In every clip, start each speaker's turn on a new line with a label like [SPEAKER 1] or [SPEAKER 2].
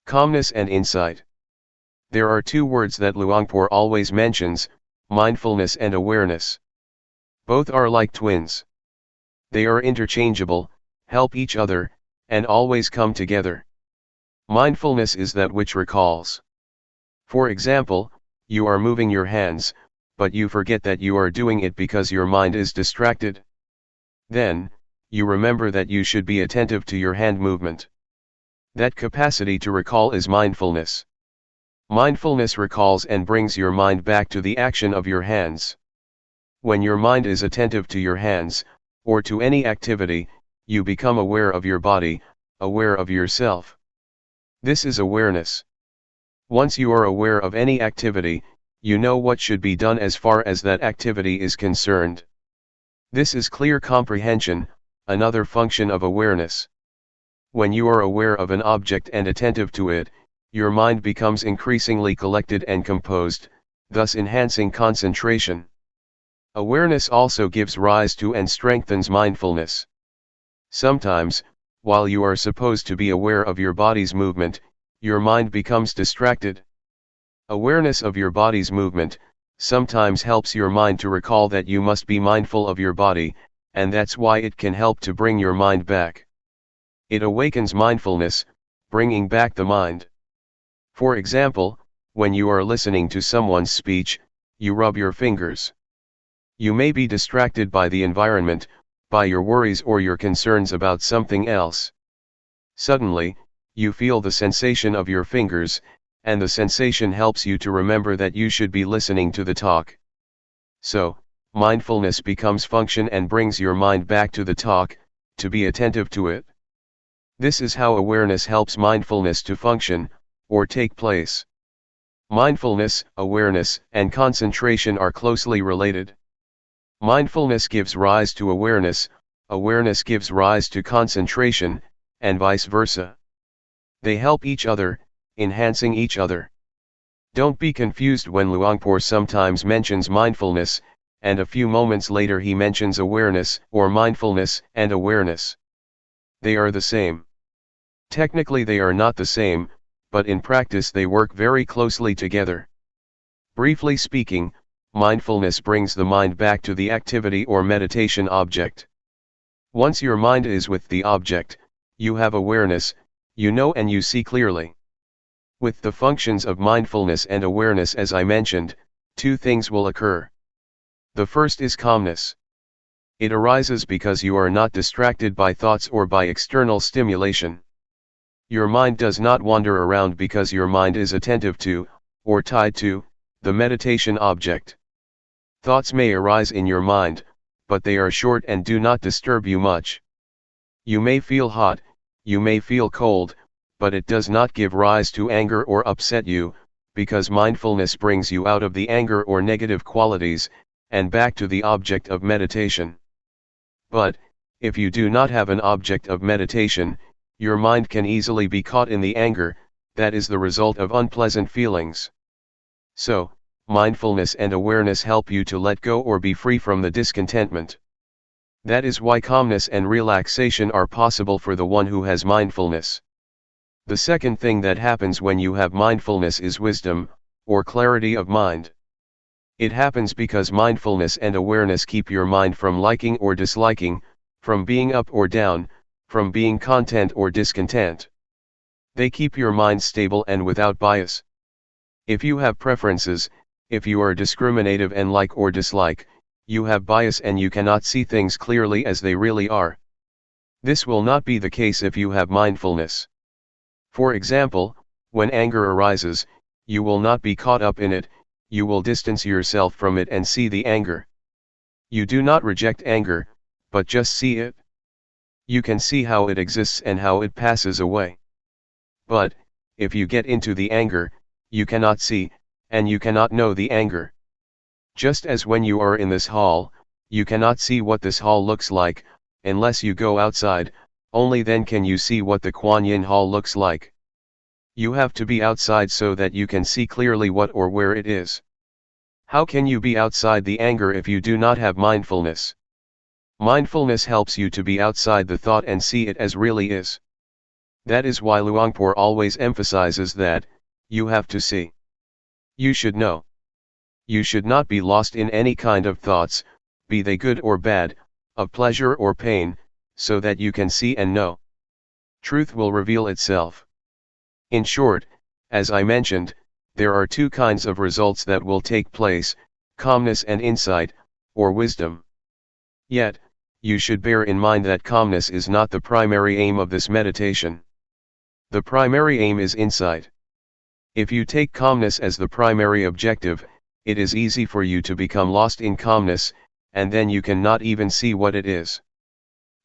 [SPEAKER 1] Calmness and insight. There are two words that Luangpor always mentions, mindfulness and awareness. Both are like twins. They are interchangeable, help each other, and always come together. Mindfulness is that which recalls. For example, you are moving your hands, but you forget that you are doing it because your mind is distracted. Then, you remember that you should be attentive to your hand movement. That capacity to recall is mindfulness. Mindfulness recalls and brings your mind back to the action of your hands. When your mind is attentive to your hands, or to any activity, you become aware of your body, aware of yourself. This is awareness. Once you are aware of any activity, you know what should be done as far as that activity is concerned. This is clear comprehension, another function of awareness. When you are aware of an object and attentive to it, your mind becomes increasingly collected and composed, thus enhancing concentration. Awareness also gives rise to and strengthens mindfulness. Sometimes, while you are supposed to be aware of your body's movement, your mind becomes distracted. Awareness of your body's movement sometimes helps your mind to recall that you must be mindful of your body, and that's why it can help to bring your mind back. It awakens mindfulness, bringing back the mind. For example, when you are listening to someone's speech, you rub your fingers. You may be distracted by the environment, by your worries or your concerns about something else. Suddenly, you feel the sensation of your fingers, and the sensation helps you to remember that you should be listening to the talk. So, mindfulness becomes function and brings your mind back to the talk, to be attentive to it. This is how awareness helps mindfulness to function, or take place. Mindfulness, awareness, and concentration are closely related. Mindfulness gives rise to awareness, awareness gives rise to concentration, and vice versa. They help each other, enhancing each other. Don't be confused when Luangpor sometimes mentions mindfulness, and a few moments later he mentions awareness or mindfulness and awareness. They are the same. Technically they are not the same, but in practice they work very closely together. Briefly speaking, mindfulness brings the mind back to the activity or meditation object. Once your mind is with the object, you have awareness, you know and you see clearly. With the functions of mindfulness and awareness as I mentioned, two things will occur. The first is calmness. It arises because you are not distracted by thoughts or by external stimulation. Your mind does not wander around because your mind is attentive to, or tied to, the meditation object. Thoughts may arise in your mind, but they are short and do not disturb you much. You may feel hot, you may feel cold, but it does not give rise to anger or upset you, because mindfulness brings you out of the anger or negative qualities, and back to the object of meditation. But, if you do not have an object of meditation, your mind can easily be caught in the anger, that is the result of unpleasant feelings. So, mindfulness and awareness help you to let go or be free from the discontentment. That is why calmness and relaxation are possible for the one who has mindfulness. The second thing that happens when you have mindfulness is wisdom, or clarity of mind. It happens because mindfulness and awareness keep your mind from liking or disliking, from being up or down, from being content or discontent. They keep your mind stable and without bias. If you have preferences, if you are discriminative and like or dislike, you have bias and you cannot see things clearly as they really are. This will not be the case if you have mindfulness. For example, when anger arises, you will not be caught up in it, you will distance yourself from it and see the anger. You do not reject anger, but just see it. You can see how it exists and how it passes away. But, if you get into the anger, you cannot see, and you cannot know the anger. Just as when you are in this hall, you cannot see what this hall looks like, unless you go outside, only then can you see what the Kuan Yin hall looks like. You have to be outside so that you can see clearly what or where it is. How can you be outside the anger if you do not have mindfulness? Mindfulness helps you to be outside the thought and see it as really is. That is why Luangpor always emphasizes that, you have to see. You should know. You should not be lost in any kind of thoughts, be they good or bad, of pleasure or pain, so that you can see and know. Truth will reveal itself. In short, as I mentioned, there are two kinds of results that will take place, calmness and insight, or wisdom. Yet, you should bear in mind that calmness is not the primary aim of this meditation. The primary aim is insight. If you take calmness as the primary objective, it is easy for you to become lost in calmness, and then you cannot even see what it is.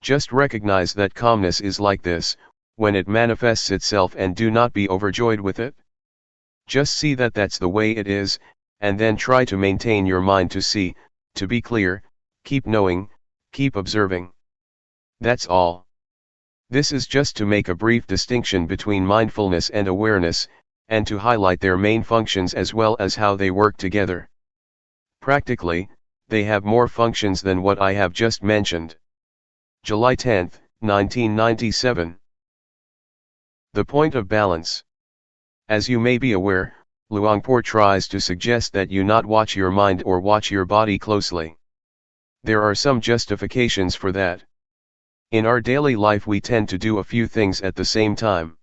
[SPEAKER 1] Just recognize that calmness is like this, when it manifests itself, and do not be overjoyed with it. Just see that that's the way it is, and then try to maintain your mind to see, to be clear, keep knowing, keep observing. That's all. This is just to make a brief distinction between mindfulness and awareness, and to highlight their main functions as well as how they work together. Practically, they have more functions than what I have just mentioned. July 10, 1997. The point of balance. As you may be aware, Luangpor tries to suggest that you not watch your mind or watch your body closely. There are some justifications for that. In our daily life we tend to do a few things at the same time.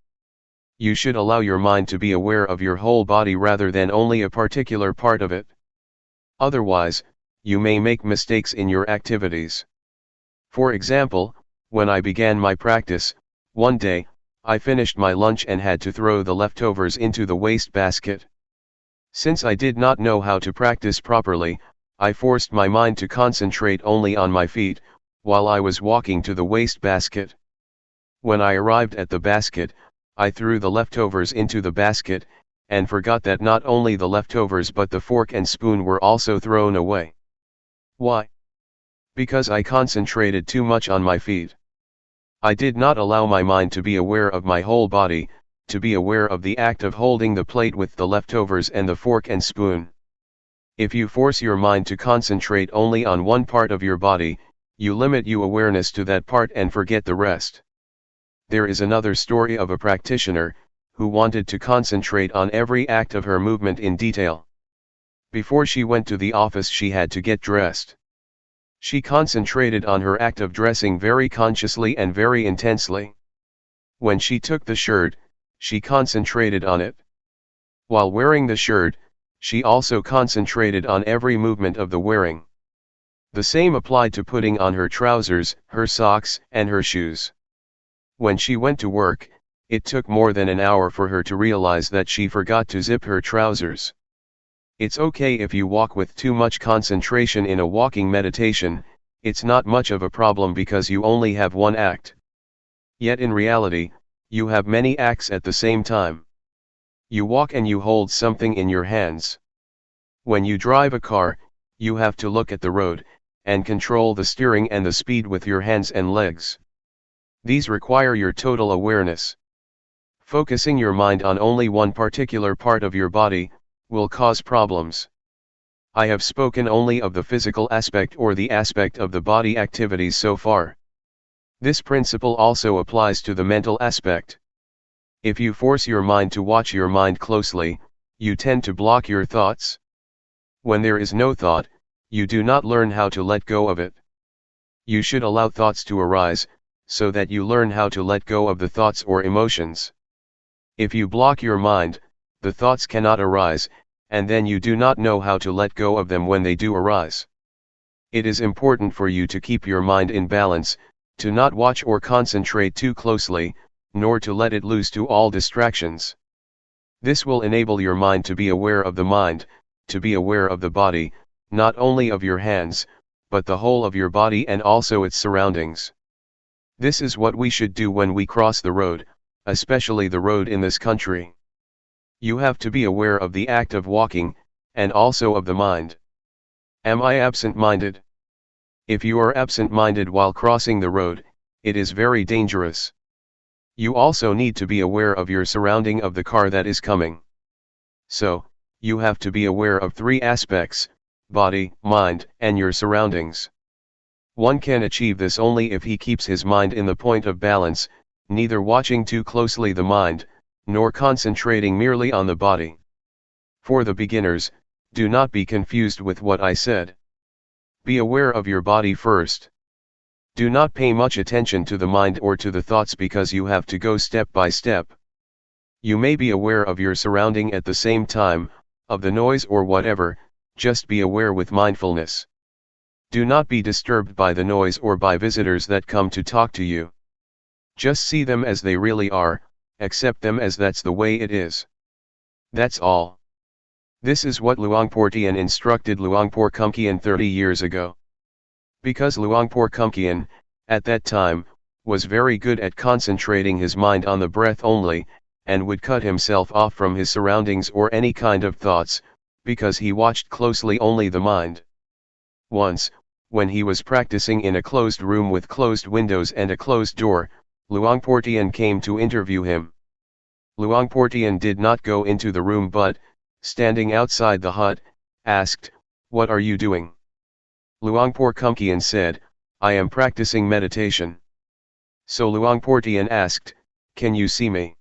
[SPEAKER 1] You should allow your mind to be aware of your whole body rather than only a particular part of it. Otherwise, you may make mistakes in your activities. For example, when I began my practice, one day, I finished my lunch and had to throw the leftovers into the waste basket. Since I did not know how to practice properly, I forced my mind to concentrate only on my feet, while I was walking to the waste basket. When I arrived at the basket, I threw the leftovers into the basket, and forgot that not only the leftovers but the fork and spoon were also thrown away. Why? Because I concentrated too much on my feet. I did not allow my mind to be aware of my whole body, to be aware of the act of holding the plate with the leftovers and the fork and spoon. If you force your mind to concentrate only on one part of your body, you limit your awareness to that part and forget the rest. There is another story of a practitioner, who wanted to concentrate on every act of her movement in detail. Before she went to the office she had to get dressed. She concentrated on her act of dressing very consciously and very intensely. When she took the shirt, she concentrated on it. While wearing the shirt, she also concentrated on every movement of the wearing. The same applied to putting on her trousers, her socks, and her shoes. When she went to work, it took more than an hour for her to realize that she forgot to zip her trousers. It's okay if you walk with too much concentration in a walking meditation, it's not much of a problem because you only have one act. Yet in reality, you have many acts at the same time. You walk and you hold something in your hands. When you drive a car, you have to look at the road, and control the steering and the speed with your hands and legs. These require your total awareness. Focusing your mind on only one particular part of your body will cause problems. I have spoken only of the physical aspect or the aspect of the body activities so far. This principle also applies to the mental aspect. If you force your mind to watch your mind closely, you tend to block your thoughts. When there is no thought, you do not learn how to let go of it. You should allow thoughts to arise, so that you learn how to let go of the thoughts or emotions. If you block your mind, the thoughts cannot arise, and then you do not know how to let go of them when they do arise. It is important for you to keep your mind in balance, to not watch or concentrate too closely, nor to let it loose to all distractions. This will enable your mind to be aware of the mind, to be aware of the body, not only of your hands, but the whole of your body and also its surroundings. This is what we should do when we cross the road, especially the road in this country. You have to be aware of the act of walking, and also of the mind. Am I absent-minded? If you are absent-minded while crossing the road, it is very dangerous. You also need to be aware of your surrounding of the car that is coming. So, you have to be aware of three aspects: body, mind, and your surroundings. One can achieve this only if he keeps his mind in the point of balance, neither watching too closely the mind, nor concentrating merely on the body. For the beginners, do not be confused with what I said. Be aware of your body first. Do not pay much attention to the mind or to the thoughts because you have to go step by step. You may be aware of your surrounding at the same time, of the noise or whatever, just be aware with mindfulness. Do not be disturbed by the noise or by visitors that come to talk to you. Just see them as they really are, accept them as that's the way it is. That's all. This is what Luangpor Teean instructed Luangpor Teean 30 years ago. Because Luangpor Teean, at that time, was very good at concentrating his mind on the breath only, and would cut himself off from his surroundings or any kind of thoughts, because he watched closely only the mind. Once, when he was practicing in a closed room with closed windows and a closed door, Luangpor Teean came to interview him. Luangpor Teean did not go into the room but, standing outside the hut, asked, "What are you doing?" Luangpor Teean said, "I am practicing meditation." So Luangpor Teean asked, "Can you see me?"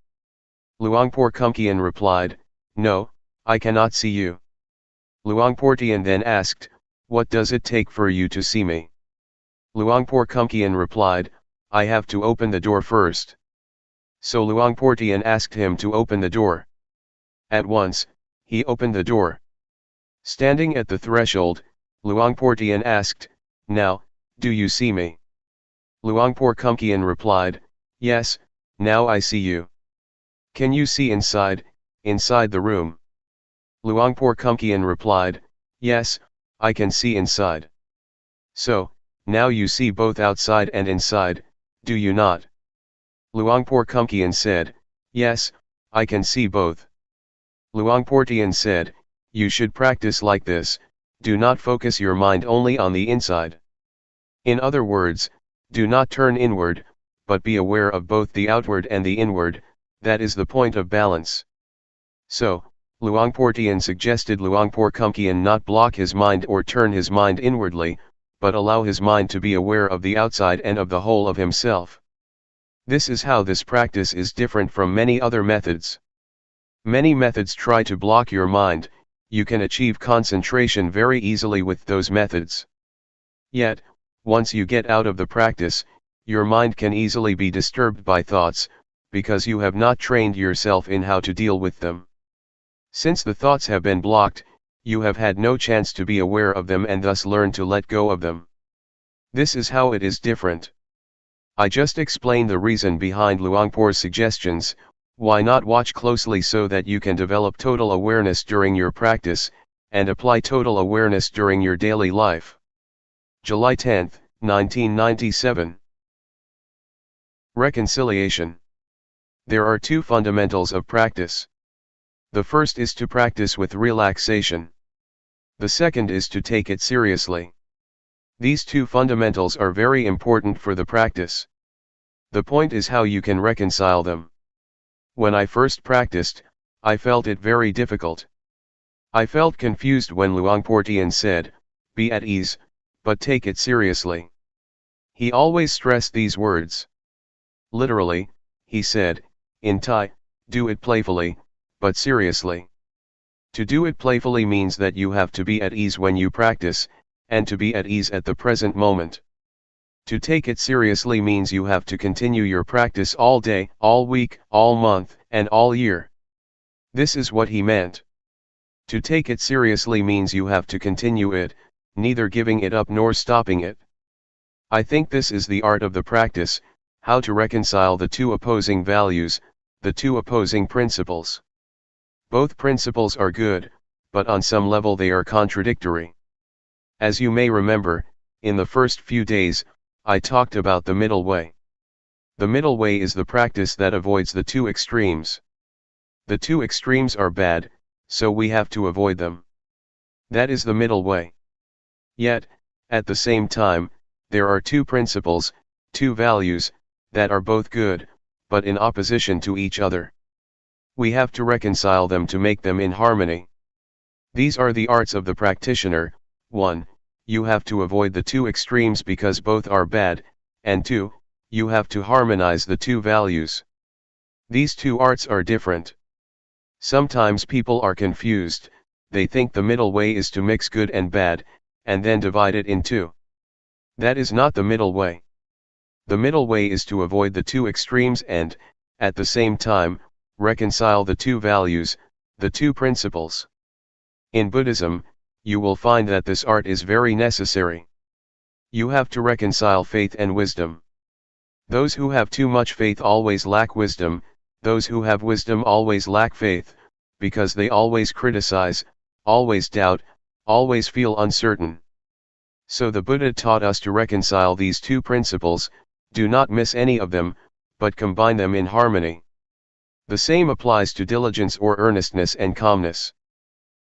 [SPEAKER 1] Luangpor Teean replied, "No, I cannot see you." Luangpor Teean then asked, "What does it take for you to see me?" Luangpor Teean replied, "I have to open the door first." So Luangpor Teean asked him to open the door. At once, he opened the door. Standing at the threshold, Luangpor Teean asked, "Now, do you see me?" Luangpor Teean replied, "Yes, now I see you." "Can you see inside the room?" Luangpor Teean replied, "Yes, I can see inside." "So, now you see both outside and inside, do you not?" Luangpor Teean said, "Yes, I can see both." Luangpor Teean said, "You should practice like this, do not focus your mind only on the inside. In other words, do not turn inward, but be aware of both the outward and the inward, that is the point of balance." So, Luangpor Teean suggested Luangpor Teean not block his mind or turn his mind inwardly, but allow his mind to be aware of the outside and of the whole of himself. This is how this practice is different from many other methods. Many methods try to block your mind. You can achieve concentration very easily with those methods. Yet, once you get out of the practice, your mind can easily be disturbed by thoughts, because you have not trained yourself in how to deal with them. Since the thoughts have been blocked, you have had no chance to be aware of them and thus learn to let go of them. This is how it is different. I just explained the reason behind Luangpor's suggestions. Why not watch closely so that you can develop total awareness during your practice, and apply total awareness during your daily life. July 10, 1997. Reconciliation. There are two fundamentals of practice. The first is to practice with relaxation. The second is to take it seriously. These two fundamentals are very important for the practice. The point is how you can reconcile them. When I first practiced, I felt it very difficult. I felt confused when Luangpor Teean said, "Be at ease, but take it seriously." He always stressed these words. Literally, he said, in Thai, "Do it playfully, but seriously." To do it playfully means that you have to be at ease when you practice, and to be at ease at the present moment. To take it seriously means you have to continue your practice all day, all week, all month, and all year. This is what he meant. To take it seriously means you have to continue it, neither giving it up nor stopping it. I think this is the art of the practice, how to reconcile the two opposing values, the two opposing principles. Both principles are good, but on some level they are contradictory. As you may remember, in the first few days, I talked about the middle way. The middle way is the practice that avoids the two extremes. The two extremes are bad, so we have to avoid them. That is the middle way. Yet, at the same time, there are two principles, two values, that are both good, but in opposition to each other. We have to reconcile them to make them in harmony. These are the arts of the practitioner. 1. You have to avoid the two extremes because both are bad, and 2. You have to harmonize the two values. These two arts are different. Sometimes people are confused. They think the middle way is to mix good and bad, and then divide it in two. That is not the middle way. The middle way is to avoid the two extremes and, at the same time, reconcile the two values, the two principles. In Buddhism, you will find that this art is very necessary. You have to reconcile faith and wisdom. Those who have too much faith always lack wisdom, those who have wisdom always lack faith, because they always criticize, always doubt, always feel uncertain. So the Buddha taught us to reconcile these two principles, do not miss any of them, but combine them in harmony. The same applies to diligence or earnestness and calmness.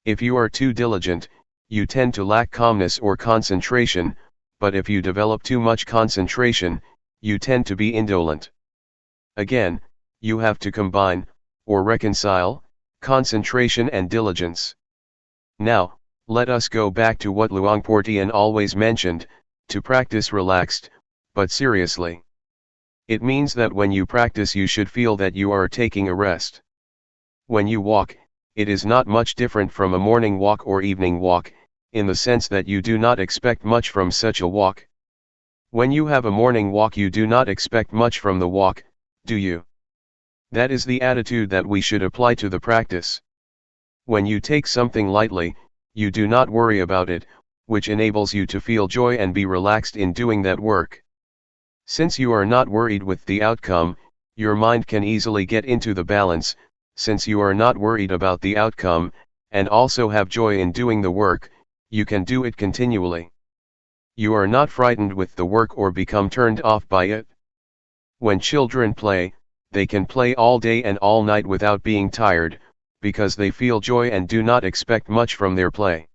[SPEAKER 1] If you are too diligent, you tend to lack calmness or concentration, but if you develop too much concentration, you tend to be indolent. Again, you have to combine, or reconcile, concentration and diligence. Now, let us go back to what Luangpor Teean always mentioned, to practice relaxed, but seriously. It means that when you practice you should feel that you are taking a rest. When you walk, it is not much different from a morning walk or evening walk, in the sense that you do not expect much from such a walk. When you have a morning walk you do not expect much from the walk, do you? That is the attitude that we should apply to the practice. When you take something lightly, you do not worry about it, which enables you to feel joy and be relaxed in doing that work. Since you are not worried with the outcome, your mind can easily get into the balance. Since you are not worried about the outcome, and also have joy in doing the work, you can do it continually. You are not frightened with the work or become turned off by it. When children play, they can play all day and all night without being tired, because they feel joy and do not expect much from their play.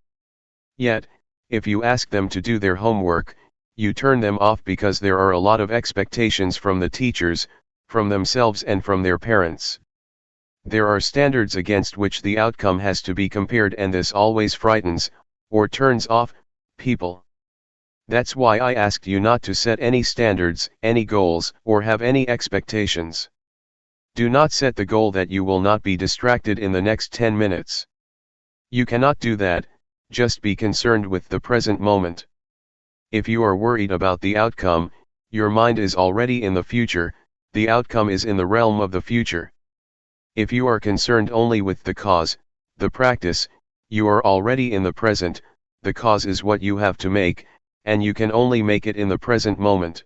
[SPEAKER 1] Yet, if you ask them to do their homework, you turn them off because there are a lot of expectations from the teachers, from themselves and from their parents. There are standards against which the outcome has to be compared, and this always frightens, or turns off, people. That's why I asked you not to set any standards, any goals, or have any expectations. Do not set the goal that you will not be distracted in the next 10 minutes. You cannot do that, just be concerned with the present moment. If you are worried about the outcome, your mind is already in the future, the outcome is in the realm of the future. If you are concerned only with the cause, the practice, you are already in the present, the cause is what you have to make, and you can only make it in the present moment.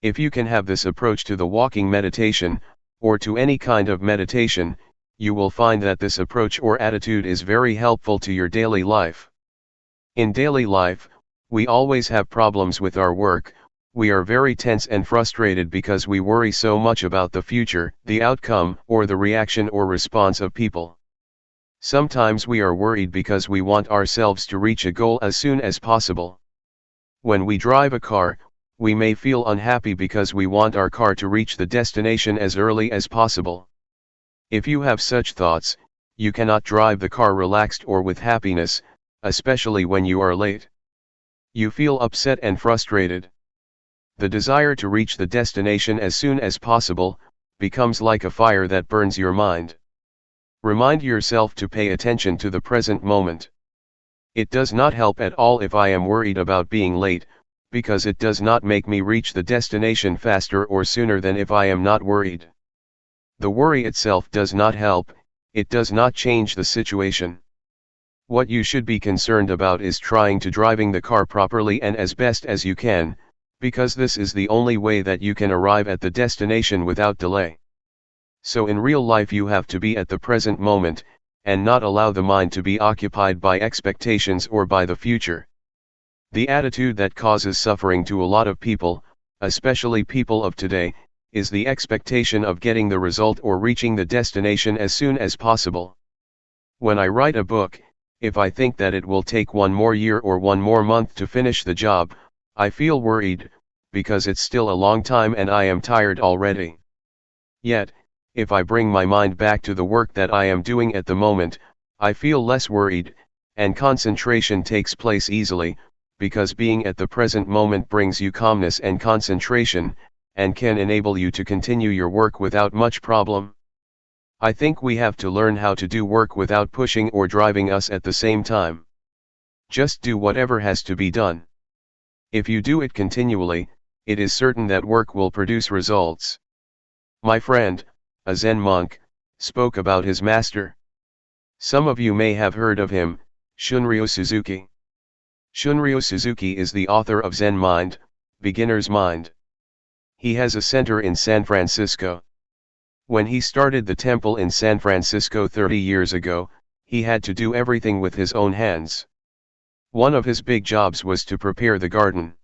[SPEAKER 1] If you can have this approach to the walking meditation, or to any kind of meditation, you will find that this approach or attitude is very helpful to your daily life. In daily life, we always have problems with our work. We are very tense and frustrated because we worry so much about the future, the outcome, or the reaction or response of people. Sometimes we are worried because we want ourselves to reach a goal as soon as possible. When we drive a car, we may feel unhappy because we want our car to reach the destination as early as possible. If you have such thoughts, you cannot drive the car relaxed or with happiness, especially when you are late. You feel upset and frustrated. The desire to reach the destination as soon as possible becomes like a fire that burns your mind. Remind yourself to pay attention to the present moment. It does not help at all if I am worried about being late, because it does not make me reach the destination faster or sooner than if I am not worried. The worry itself does not help, it does not change the situation. What you should be concerned about is trying to driving the car properly and as best as you can, because this is the only way that you can arrive at the destination without delay. So in real life you have to be at the present moment, and not allow the mind to be occupied by expectations or by the future. The attitude that causes suffering to a lot of people, especially people of today, is the expectation of getting the result or reaching the destination as soon as possible. When I write a book, if I think that it will take 1 more year or 1 more month to finish the job, I feel worried, because it's still a long time and I am tired already. Yet, if I bring my mind back to the work that I am doing at the moment, I feel less worried, and concentration takes place easily, because being at the present moment brings you calmness and concentration, and can enable you to continue your work without much problem. I think we have to learn how to do work without pushing or driving us at the same time. Just do whatever has to be done. If you do it continually, it is certain that work will produce results. My friend, a Zen monk, spoke about his master. Some of you may have heard of him, Shunryu Suzuki. Shunryu Suzuki is the author of Zen Mind, Beginner's Mind. He has a center in San Francisco. When he started the temple in San Francisco 30 years ago, he had to do everything with his own hands. One of his big jobs was to prepare the garden.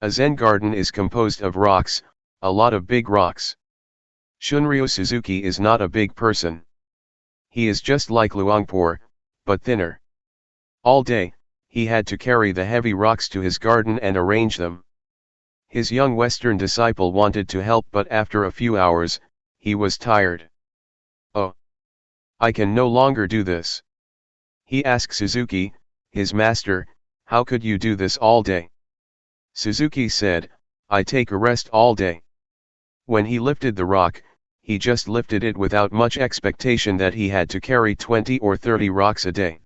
[SPEAKER 1] A Zen garden is composed of rocks, a lot of big rocks. Shunryu Suzuki is not a big person. He is just like Luangpor, but thinner. All day, he had to carry the heavy rocks to his garden and arrange them. His young Western disciple wanted to help, but after a few hours, he was tired. "Oh, I can no longer do this." He asked Suzuki, his master, "How could you do this all day?" Suzuki said, "I take a rest all day." When he lifted the rock, he just lifted it without much expectation that he had to carry 20 or 30 rocks a day.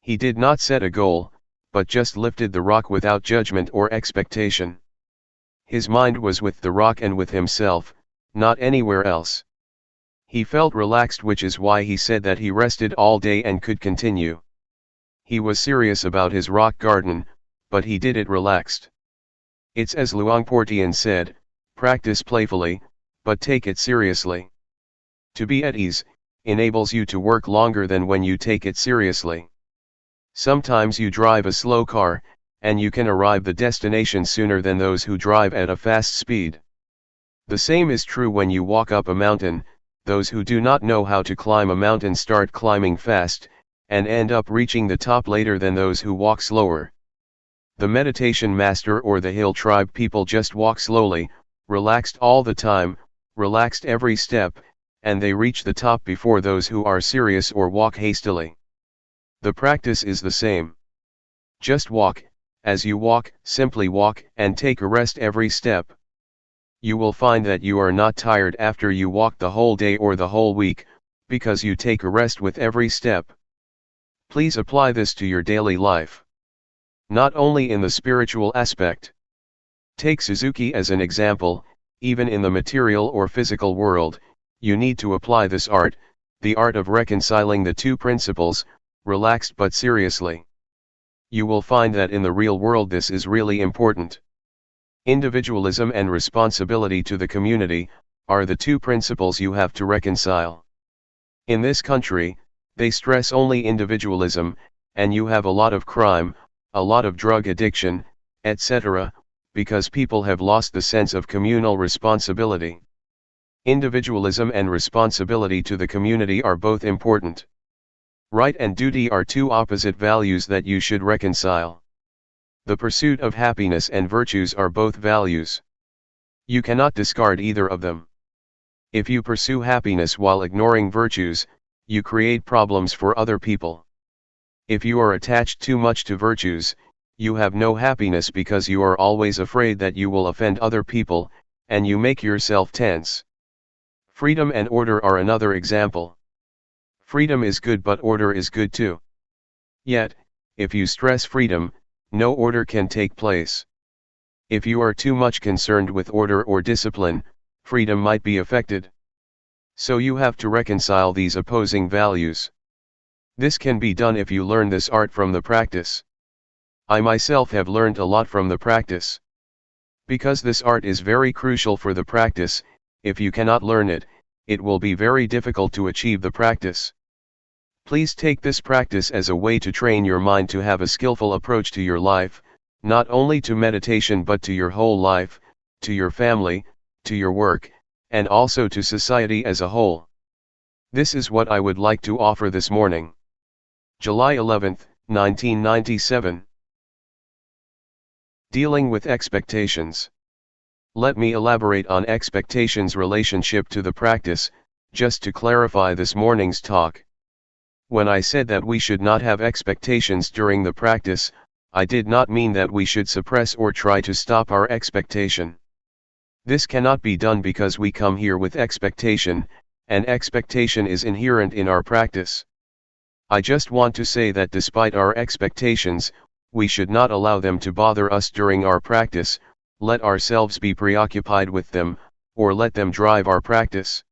[SPEAKER 1] He did not set a goal, but just lifted the rock without judgment or expectation. His mind was with the rock and with himself, not anywhere else. He felt relaxed, which is why he said that he rested all day and could continue. He was serious about his rock garden, but he did it relaxed. It's as Luangpor Teean said, practice playfully, but take it seriously. To be at ease enables you to work longer than when you take it seriously. Sometimes you drive a slow car, and you can arrive the destination sooner than those who drive at a fast speed. The same is true when you walk up a mountain. Those who do not know how to climb a mountain start climbing fast, and end up reaching the top later than those who walk slower. The meditation master or the hill tribe people just walk slowly, relaxed all the time, relaxed every step, and they reach the top before those who are serious or walk hastily. The practice is the same. Just walk, as you walk, simply walk, and take a rest every step. You will find that you are not tired after you walk the whole day or the whole week, because you take a rest with every step. Please apply this to your daily life. Not only in the spiritual aspect. Take Suzuki as an example. Even in the material or physical world, you need to apply this art, the art of reconciling the two principles, relaxed but seriously. You will find that in the real world this is really important. Individualism and responsibility to the community are the two principles you have to reconcile. In this country, they stress only individualism, and you have a lot of crime, a lot of drug addiction, etc., because people have lost the sense of communal responsibility. Individualism and responsibility to the community are both important. Right and duty are two opposite values that you should reconcile. The pursuit of happiness and virtues are both values. You cannot discard either of them. If you pursue happiness while ignoring virtues, you create problems for other people. If you are attached too much to virtues, you have no happiness because you are always afraid that you will offend other people, and you make yourself tense. Freedom and order are another example. Freedom is good, but order is good too. Yet, if you stress freedom, no order can take place. If you are too much concerned with order or discipline, freedom might be affected. So you have to reconcile these opposing values. This can be done if you learn this art from the practice. I myself have learned a lot from the practice. Because this art is very crucial for the practice, if you cannot learn it, it will be very difficult to achieve the practice. Please take this practice as a way to train your mind to have a skillful approach to your life, not only to meditation but to your whole life, to your family, to your work, and also to society as a whole. This is what I would like to offer this morning. July 11, 1997. Dealing with expectations. Let me elaborate on expectations' relationship to the practice, just to clarify this morning's talk. When I said that we should not have expectations during the practice, I did not mean that we should suppress or try to stop our expectation. This cannot be done because we come here with expectation, and expectation is inherent in our practice. I just want to say that despite our expectations, we should not allow them to bother us during our practice, let ourselves be preoccupied with them, or let them drive our practice.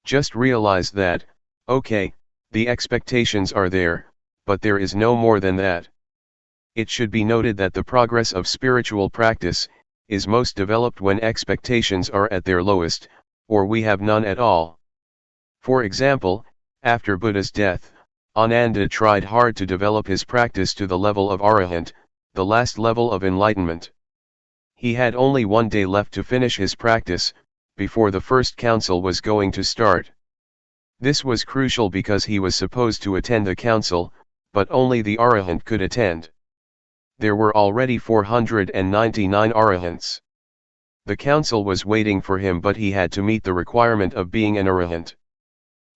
[SPEAKER 1] Just realize that, okay, the expectations are there, but there is no more than that. It should be noted that the progress of spiritual practice is most developed when expectations are at their lowest, or we have none at all. For example, after Buddha's death, Ananda tried hard to develop his practice to the level of Arahant, the last level of enlightenment. He had only one day left to finish his practice, before the first council was going to start. This was crucial because he was supposed to attend the council, but only the Arahant could attend. There were already 499 Arahants. The council was waiting for him, but he had to meet the requirement of being an Arahant.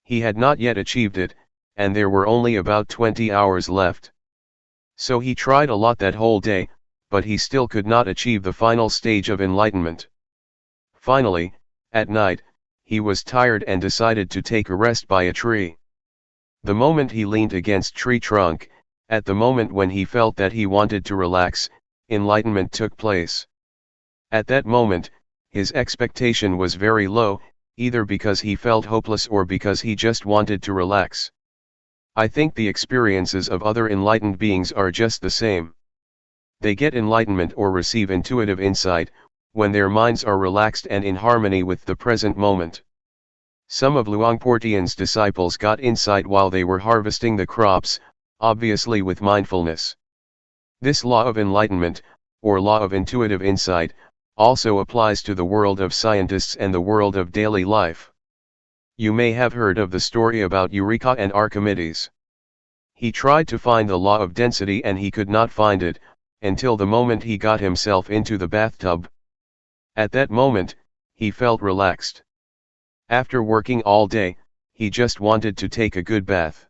[SPEAKER 1] He had not yet achieved it, and there were only about 20 hours left. So he tried a lot that whole day, but he still could not achieve the final stage of enlightenment. Finally, at night, he was tired and decided to take a rest by a tree. The moment he leaned against tree trunk, at the moment when he felt that he wanted to relax, enlightenment took place. At that moment, his expectation was very low, either because he felt hopeless or because he just wanted to relax. I think the experiences of other enlightened beings are just the same. They get enlightenment or receive intuitive insight, when their minds are relaxed and in harmony with the present moment. Some of Luangpor Teean's disciples got insight while they were harvesting the crops, obviously with mindfulness. This law of enlightenment, or law of intuitive insight, also applies to the world of scientists and the world of daily life. You may have heard of the story about Eureka and Archimedes. He tried to find the law of density and he could not find it, until the moment he got himself into the bathtub. At that moment, he felt relaxed. After working all day, he just wanted to take a good bath.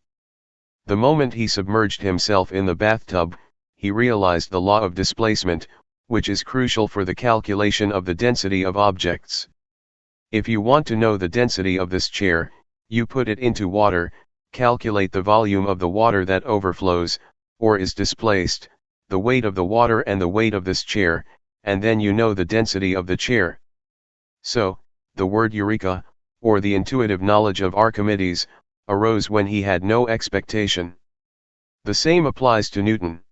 [SPEAKER 1] The moment he submerged himself in the bathtub, he realized the law of displacement, which is crucial for the calculation of the density of objects. If you want to know the density of this chair, you put it into water, calculate the volume of the water that overflows, or is displaced, the weight of the water and the weight of this chair, and then you know the density of the chair. So, the word Eureka, or the intuitive knowledge of Archimedes, arose when he had no expectation. The same applies to Newton.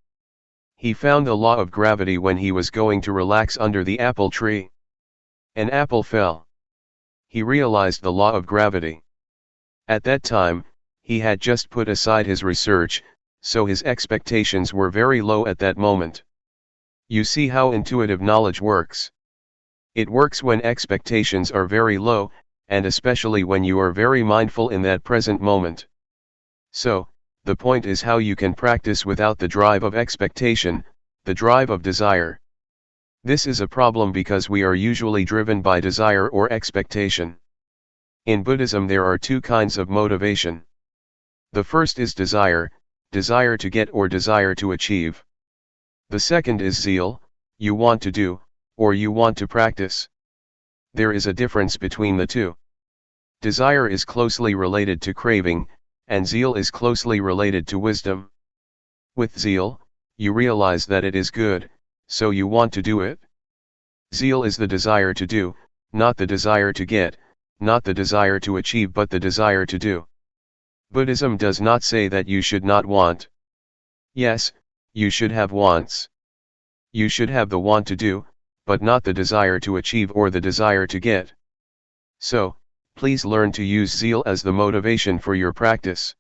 [SPEAKER 1] He found the law of gravity when he was going to relax under the apple tree. An apple fell. He realized the law of gravity. At that time, he had just put aside his research, so his expectations were very low at that moment. You see how intuitive knowledge works. It works when expectations are very low, and especially when you are very mindful in that present moment. So, the point is how you can practice without the drive of expectation, the drive of desire. This is a problem because we are usually driven by desire or expectation. In Buddhism there are two kinds of motivation. The first is desire to get or desire to achieve. The second is zeal, you want to do, or you want to practice. There is a difference between the two. Desire is closely related to craving, and zeal is closely related to wisdom. With zeal, you realize that it is good, so you want to do it. Zeal is the desire to do, not the desire to get, not the desire to achieve but the desire to do. Buddhism does not say that you should not want. Yes, you should have wants. You should have the want to do, but not the desire to achieve or the desire to get. So, please learn to use zeal as the motivation for your practice.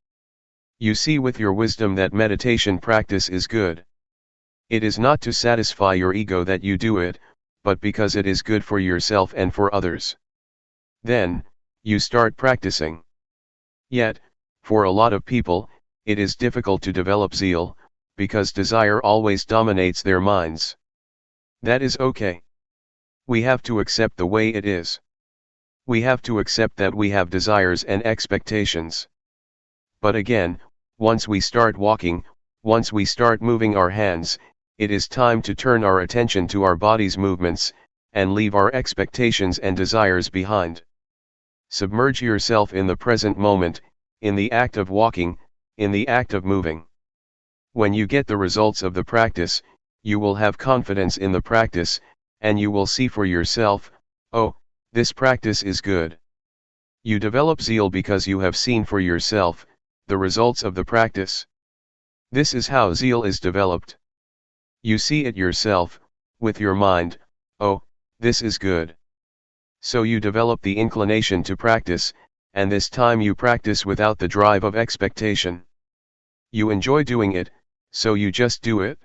[SPEAKER 1] You see with your wisdom that meditation practice is good. It is not to satisfy your ego that you do it, but because it is good for yourself and for others. Then, you start practicing. Yet, for a lot of people, it is difficult to develop zeal, because desire always dominates their minds. That is okay. We have to accept the way it is. We have to accept that we have desires and expectations. But again, once we start walking, once we start moving our hands, it is time to turn our attention to our body's movements, and leave our expectations and desires behind. Submerge yourself in the present moment, in the act of walking, in the act of moving. When you get the results of the practice, you will have confidence in the practice, and you will see for yourself, oh, this practice is good. You develop zeal because you have seen for yourself the results of the practice. This is how zeal is developed. You see it yourself, with your mind, oh, this is good. So you develop the inclination to practice, and this time you practice without the drive of expectation. You enjoy doing it, so you just do it.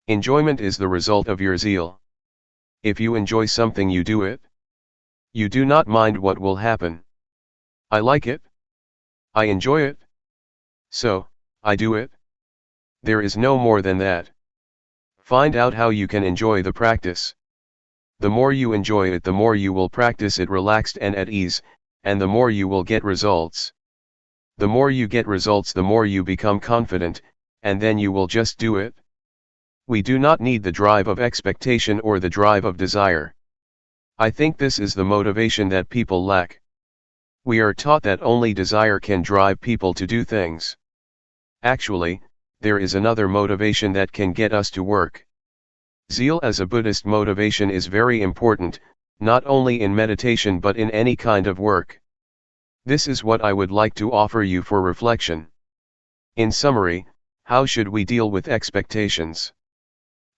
[SPEAKER 1] Enjoyment is the result of your zeal. If you enjoy something, you do it. You do not mind what will happen. I like it. I enjoy it. So, I do it. There is no more than that. Find out how you can enjoy the practice. The more you enjoy it, the more you will practice it relaxed and at ease, and the more you will get results. The more you get results, the more you become confident, and then you will just do it. We do not need the drive of expectation or the drive of desire. I think this is the motivation that people lack. We are taught that only desire can drive people to do things. Actually, there is another motivation that can get us to work. Zeal as a Buddhist motivation is very important, not only in meditation but in any kind of work. This is what I would like to offer you for reflection. In summary, how should we deal with expectations?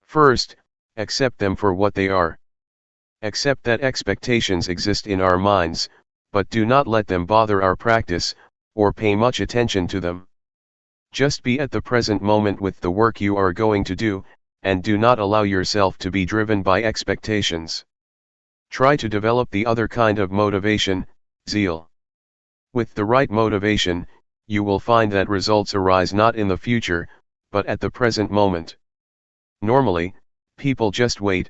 [SPEAKER 1] First, accept them for what they are. Accept that expectations exist in our minds, but do not let them bother our practice, or pay much attention to them. Just be at the present moment with the work you are going to do, and do not allow yourself to be driven by expectations. Try to develop the other kind of motivation, zeal. With the right motivation, you will find that results arise not in the future, but at the present moment. Normally, people just wait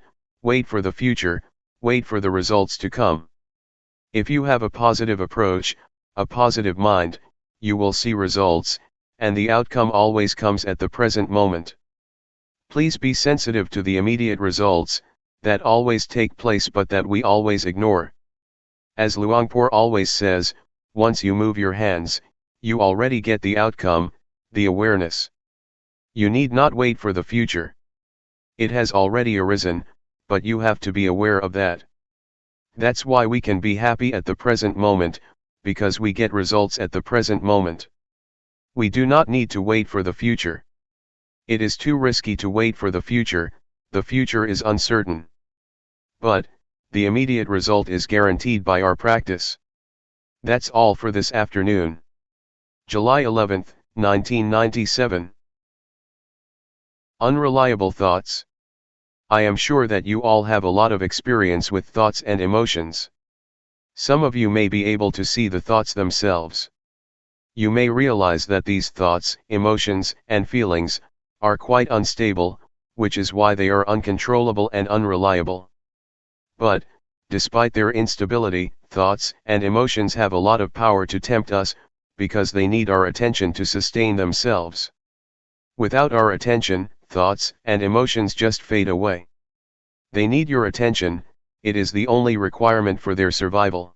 [SPEAKER 1] for the future, wait for the results to come. If you have a positive approach, a positive mind, you will see results, and the outcome always comes at the present moment. Please be sensitive to the immediate results, that always take place but that we always ignore. As Luangpor always says, once you move your hands, you already get the outcome, the awareness. You need not wait for the future. It has already arisen, but you have to be aware of that. That's why we can be happy at the present moment, because we get results at the present moment. We do not need to wait for the future. It is too risky to wait for the future is uncertain. But, the immediate result is guaranteed by our practice. That's all for this afternoon. July 11, 1997. Unreliable thoughts. I am sure that you all have a lot of experience with thoughts and emotions. Some of you may be able to see the thoughts themselves. You may realize that these thoughts, emotions, and feelings are quite unstable, which is why they are uncontrollable and unreliable. But, despite their instability, thoughts and emotions have a lot of power to tempt us, because they need our attention to sustain themselves. Without our attention, thoughts and emotions just fade away. They need your attention, it is the only requirement for their survival.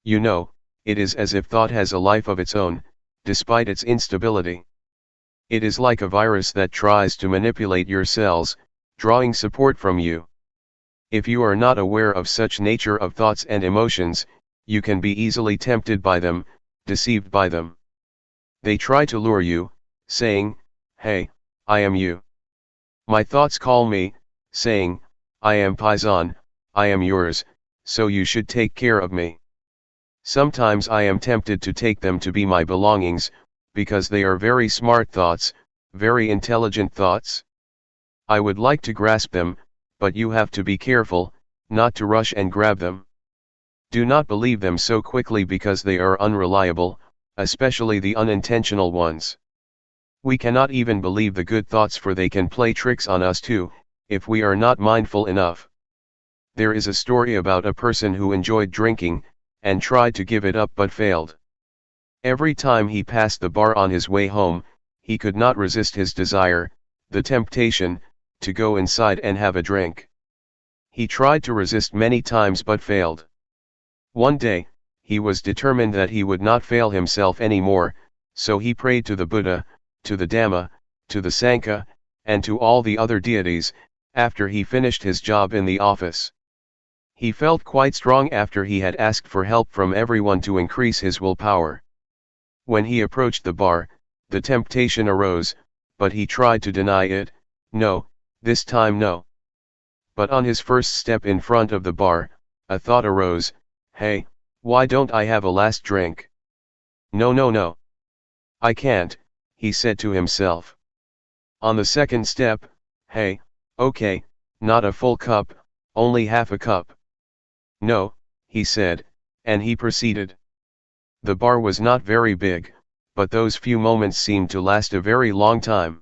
[SPEAKER 1] You know, it is as if thought has a life of its own, despite its instability. It is like a virus that tries to manipulate your cells, drawing support from you. If you are not aware of such nature of thoughts and emotions, you can be easily tempted by them, deceived by them. They try to lure you, saying, "Hey, I am you." My thoughts call me, saying, "I am Paisan, I am yours, so you should take care of me." Sometimes I am tempted to take them to be my belongings, because they are very smart thoughts, very intelligent thoughts. I would like to grasp them, but you have to be careful, not to rush and grab them. Do not believe them so quickly because they are unreliable, especially the unintentional ones. We cannot even believe the good thoughts, for they can play tricks on us too, if we are not mindful enough. There is a story about a person who enjoyed drinking, and tried to give it up but failed. Every time he passed the bar on his way home, he could not resist his desire, the temptation, to go inside and have a drink. He tried to resist many times but failed. One day, he was determined that he would not fail himself any more, so he prayed to the Buddha, to the Dhamma, to the Sangha, and to all the other deities, after he finished his job in the office. He felt quite strong after he had asked for help from everyone to increase his willpower. When he approached the bar, the temptation arose, but he tried to deny it. No, this time no. But on his first step in front of the bar, a thought arose, hey, why don't I have a last drink? No, no, no. I can't, he said to himself. On the second step, hey, okay, not a full cup, only half a cup. No, he said, and he proceeded. The bar was not very big, but those few moments seemed to last a very long time.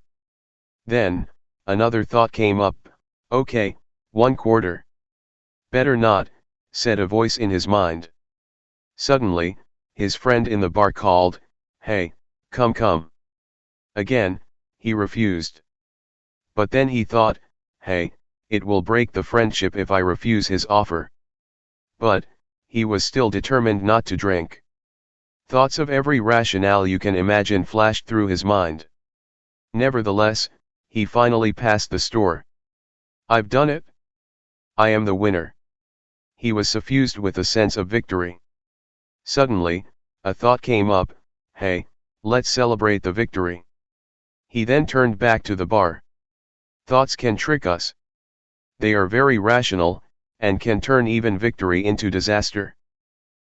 [SPEAKER 1] Then, another thought came up, okay, 1/4. Better not, said a voice in his mind. Suddenly, his friend in the bar called, hey, come come. Again, he refused. But then he thought, hey, it will break the friendship if I refuse his offer. But, he was still determined not to drink. Thoughts of every rationale you can imagine flashed through his mind. Nevertheless, he finally passed the store. I've done it. I am the winner. He was suffused with a sense of victory. Suddenly, a thought came up, hey, let's celebrate the victory. He then turned back to the bar. Thoughts can trick us. They are very rational, and can turn even victory into disaster.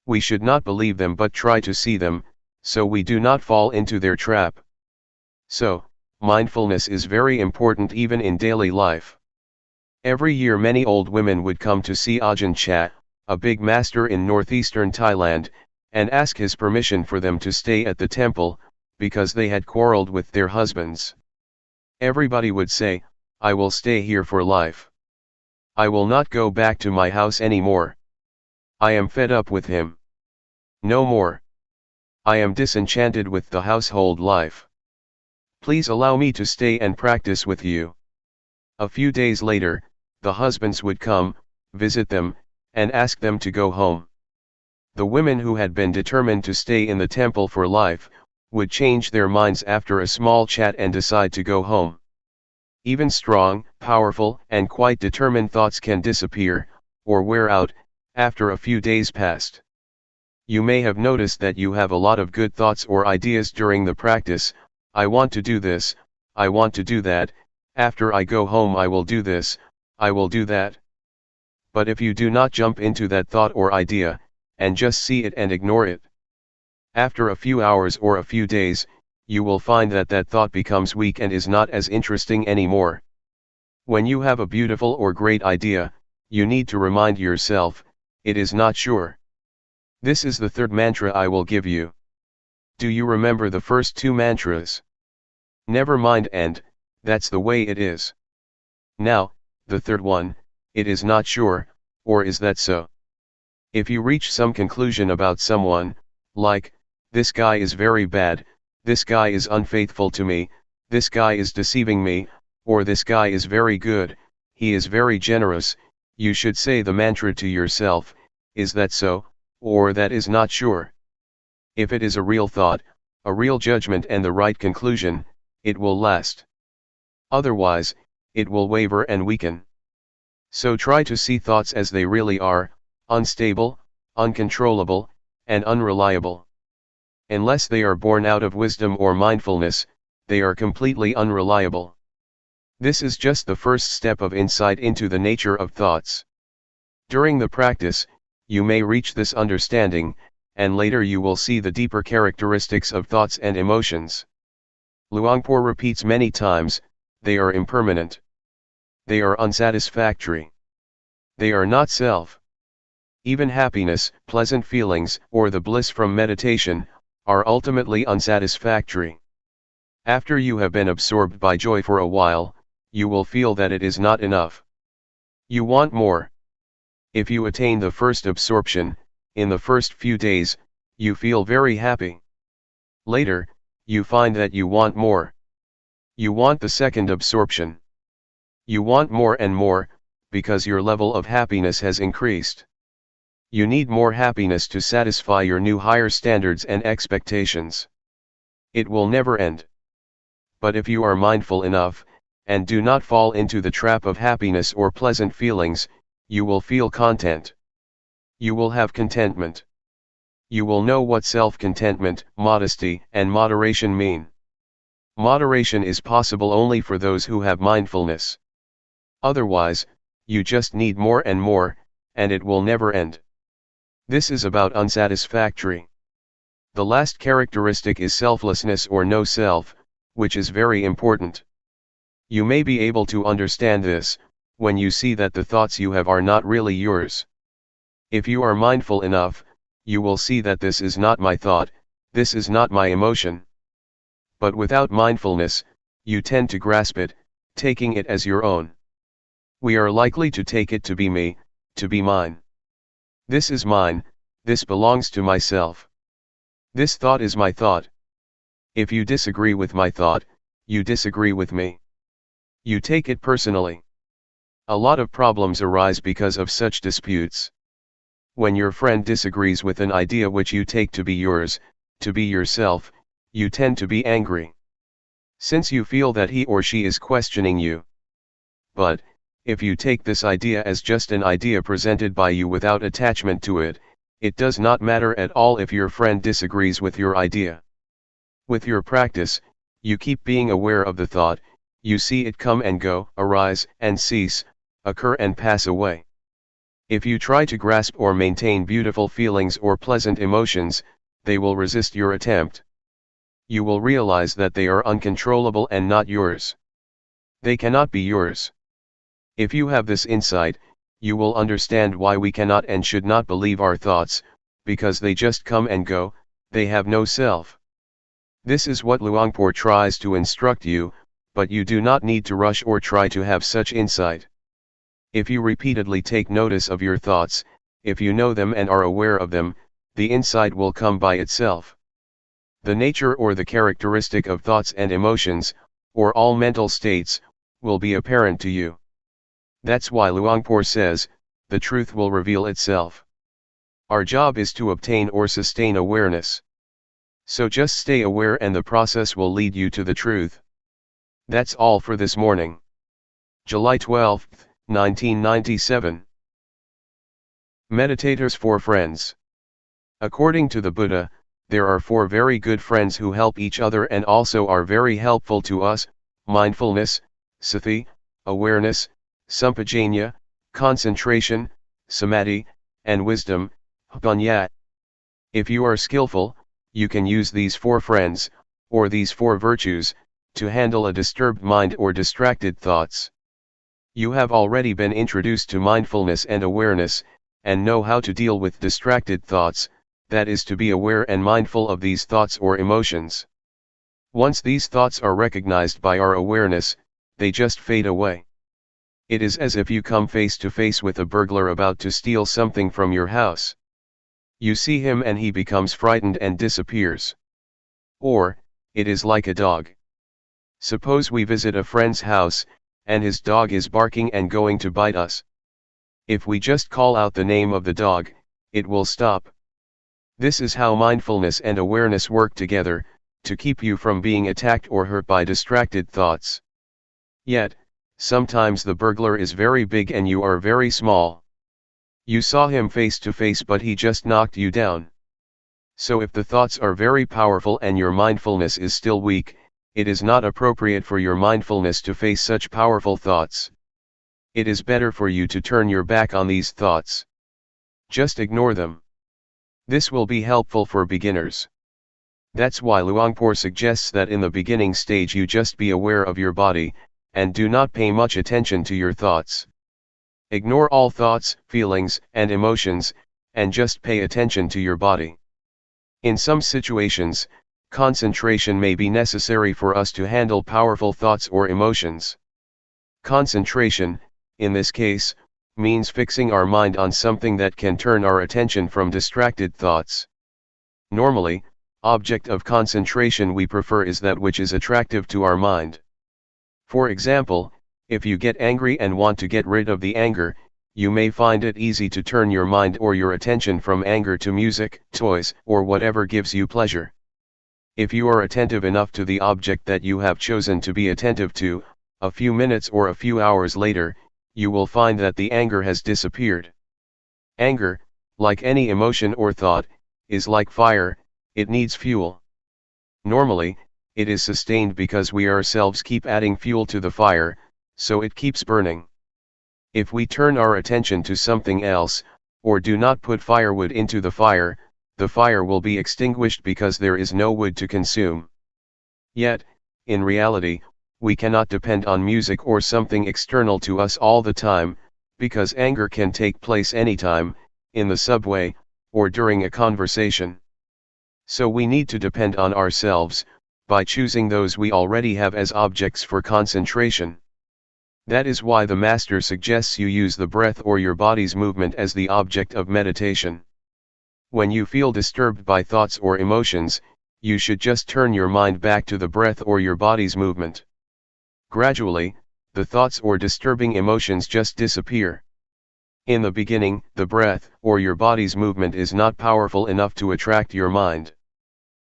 [SPEAKER 1] We should not believe them but try to see them, so we do not fall into their trap. So, mindfulness is very important even in daily life. Every year many old women would come to see Ajahn Chah, a big master in northeastern Thailand, and ask his permission for them to stay at the temple, because they had quarreled with their husbands. Everybody would say, I will stay here for life. I will not go back to my house anymore. I am fed up with him. No more. I am disenchanted with the household life. Please allow me to stay and practice with you. A few days later, the husbands would come, visit them, and ask them to go home. The women who had been determined to stay in the temple for life, would change their minds after a small chat and decide to go home. Even strong, powerful, and quite determined thoughts can disappear, or wear out, after a few days passed. You may have noticed that you have a lot of good thoughts or ideas during the practice. I want to do this, I want to do that, after I go home I will do this, I will do that. But if you do not jump into that thought or idea, and just see it and ignore it, after a few hours or a few days, you will find that that thought becomes weak and is not as interesting anymore. When you have a beautiful or great idea, you need to remind yourself, it is not sure. This is the third mantra I will give you. Do you remember the first two mantras? Never mind and, that's the way it is. Now, the third one, it is not sure, or is that so? If you reach some conclusion about someone, like, this guy is very bad, this guy is unfaithful to me, this guy is deceiving me, or this guy is very good, he is very generous, you should say the mantra to yourself, is that so, or that is not sure. If it is a real thought, a real judgment and the right conclusion, it will last. Otherwise, it will waver and weaken. So try to see thoughts as they really are, unstable, uncontrollable, and unreliable. Unless they are born out of wisdom or mindfulness, they are completely unreliable. This is just the first step of insight into the nature of thoughts. During the practice, you may reach this understanding, and later you will see the deeper characteristics of thoughts and emotions. Luangpor repeats many times, they are impermanent. They are unsatisfactory. They are not self. Even happiness, pleasant feelings, or the bliss from meditation, are ultimately unsatisfactory. After you have been absorbed by joy for a while, you will feel that it is not enough. You want more. If you attain the first absorption, in the first few days, you feel very happy. Later, you find that you want more. You want the second absorption. You want more and more, because your level of happiness has increased. You need more happiness to satisfy your new higher standards and expectations. It will never end. But if you are mindful enough, and do not fall into the trap of happiness or pleasant feelings, you will feel content. You will have contentment. You will know what self-contentment, modesty, and moderation mean. Moderation is possible only for those who have mindfulness. Otherwise, you just need more and more, and it will never end. This is about unsatisfactory. The last characteristic is selflessness or no self, which is very important. You may be able to understand this, when you see that the thoughts you have are not really yours. If you are mindful enough, you will see that this is not my thought, this is not my emotion. But without mindfulness, you tend to grasp it, taking it as your own. We are likely to take it to be me, to be mine. This is mine, this belongs to myself. This thought is my thought. If you disagree with my thought, you disagree with me. You take it personally. A lot of problems arise because of such disputes. When your friend disagrees with an idea which you take to be yours, to be yourself, you tend to be angry. Since you feel that he or she is questioning you. But, if you take this idea as just an idea presented by you without attachment to it, it does not matter at all if your friend disagrees with your idea. With your practice, you keep being aware of the thought, you see it come and go, arise and cease, occur and pass away. If you try to grasp or maintain beautiful feelings or pleasant emotions, they will resist your attempt. You will realize that they are uncontrollable and not yours. They cannot be yours. If you have this insight, you will understand why we cannot and should not believe our thoughts, because they just come and go, they have no self. This is what Luangpor tries to instruct you, but you do not need to rush or try to have such insight. If you repeatedly take notice of your thoughts, if you know them and are aware of them, the insight will come by itself. The nature or the characteristic of thoughts and emotions, or all mental states, will be apparent to you. That's why Luangpor says, the truth will reveal itself. Our job is to obtain or sustain awareness. So just stay aware and the process will lead you to the truth. That's all for this morning. July 12, 1997. Meditators for Friends. According to the Buddha, there are 4 very good friends who help each other and also are very helpful to us: mindfulness, sati, awareness, sampajanya, concentration, samadhi, and wisdom, panya. If you are skillful, you can use these 4 friends, or these 4 virtues, to handle a disturbed mind or distracted thoughts. You have already been introduced to mindfulness and awareness, and know how to deal with distracted thoughts, that is to be aware and mindful of these thoughts or emotions. Once these thoughts are recognized by our awareness, they just fade away. It is as if you come face to face with a burglar about to steal something from your house. You see him and he becomes frightened and disappears. Or, it is like a dog. Suppose we visit a friend's house, and his dog is barking and going to bite us. If we just call out the name of the dog, it will stop. This is how mindfulness and awareness work together, to keep you from being attacked or hurt by distracted thoughts. Yet, sometimes the burglar is very big and you are very small. You saw him face to face but he just knocked you down. So if the thoughts are very powerful and your mindfulness is still weak, it is not appropriate for your mindfulness to face such powerful thoughts. It is better for you to turn your back on these thoughts. Just ignore them. This will be helpful for beginners. That's why Luangpor suggests that in the beginning stage you just be aware of your body, and do not pay much attention to your thoughts. Ignore all thoughts, feelings, and emotions, and just pay attention to your body. In some situations, concentration may be necessary for us to handle powerful thoughts or emotions. Concentration, in this case, means fixing our mind on something that can turn our attention from distracted thoughts. Normally, object of concentration we prefer is that which is attractive to our mind. For example, if you get angry and want to get rid of the anger, you may find it easy to turn your mind or your attention from anger to music, toys, or whatever gives you pleasure. If you are attentive enough to the object that you have chosen to be attentive to, a few minutes or a few hours later, you will find that the anger has disappeared. Anger, like any emotion or thought, is like fire, it needs fuel. Normally, it is sustained because we ourselves keep adding fuel to the fire, so it keeps burning. If we turn our attention to something else, or do not put firewood into the fire will be extinguished because there is no wood to consume. Yet, in reality, we cannot depend on music or something external to us all the time, because anger can take place anytime, in the subway, or during a conversation. So we need to depend on ourselves, by choosing those we already have as objects for concentration. That is why the Master suggests you use the breath or your body's movement as the object of meditation. When you feel disturbed by thoughts or emotions, you should just turn your mind back to the breath or your body's movement. Gradually, the thoughts or disturbing emotions just disappear. In the beginning, the breath or your body's movement is not powerful enough to attract your mind.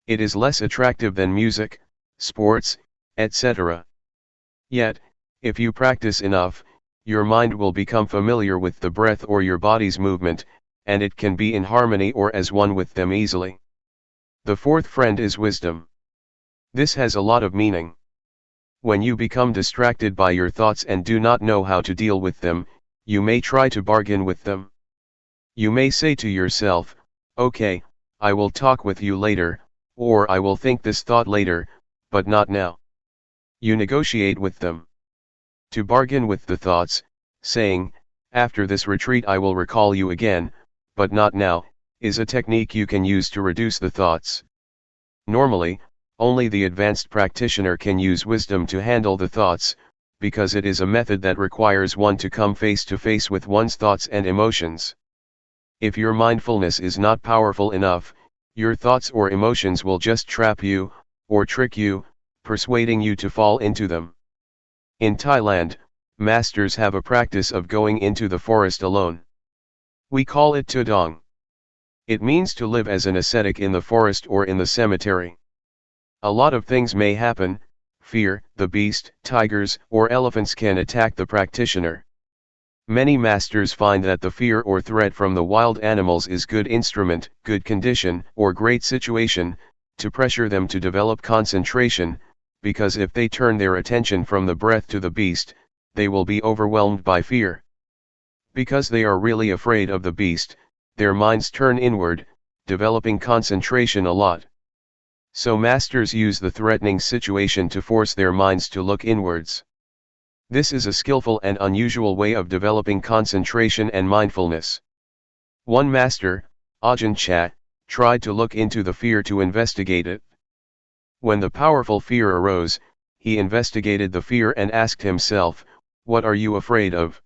[SPEAKER 1] It is less attractive than music, sports, etc. Yet, if you practice enough, your mind will become familiar with the breath or your body's movement, and it can be in harmony or as one with them easily. The fourth friend is wisdom. This has a lot of meaning. When you become distracted by your thoughts and do not know how to deal with them, you may try to bargain with them. You may say to yourself, "Okay, I will talk with you later," or "I will think this thought later, but not now." You negotiate with them. To bargain with the thoughts, saying, "After this retreat I will recall you again, but not now," is a technique you can use to reduce the thoughts. Normally, only the advanced practitioner can use wisdom to handle the thoughts, because it is a method that requires one to come face to face with one's thoughts and emotions. If your mindfulness is not powerful enough, your thoughts or emotions will just trap you, or trick you, persuading you to fall into them. In Thailand, masters have a practice of going into the forest alone. We call it tudong. It means to live as an ascetic in the forest or in the cemetery. A lot of things may happen: fear, the beast, tigers, or elephants can attack the practitioner. Many masters find that the fear or threat from the wild animals is good instrument, good condition, or great situation, to pressure them to develop concentration, because if they turn their attention from the breath to the beast, they will be overwhelmed by fear. Because they are really afraid of the beast, their minds turn inward, developing concentration a lot. So masters use the threatening situation to force their minds to look inwards. This is a skillful and unusual way of developing concentration and mindfulness. One master, Ajahn Chah, tried to look into the fear to investigate it. When the powerful fear arose, he investigated the fear and asked himself, "What are you afraid of?"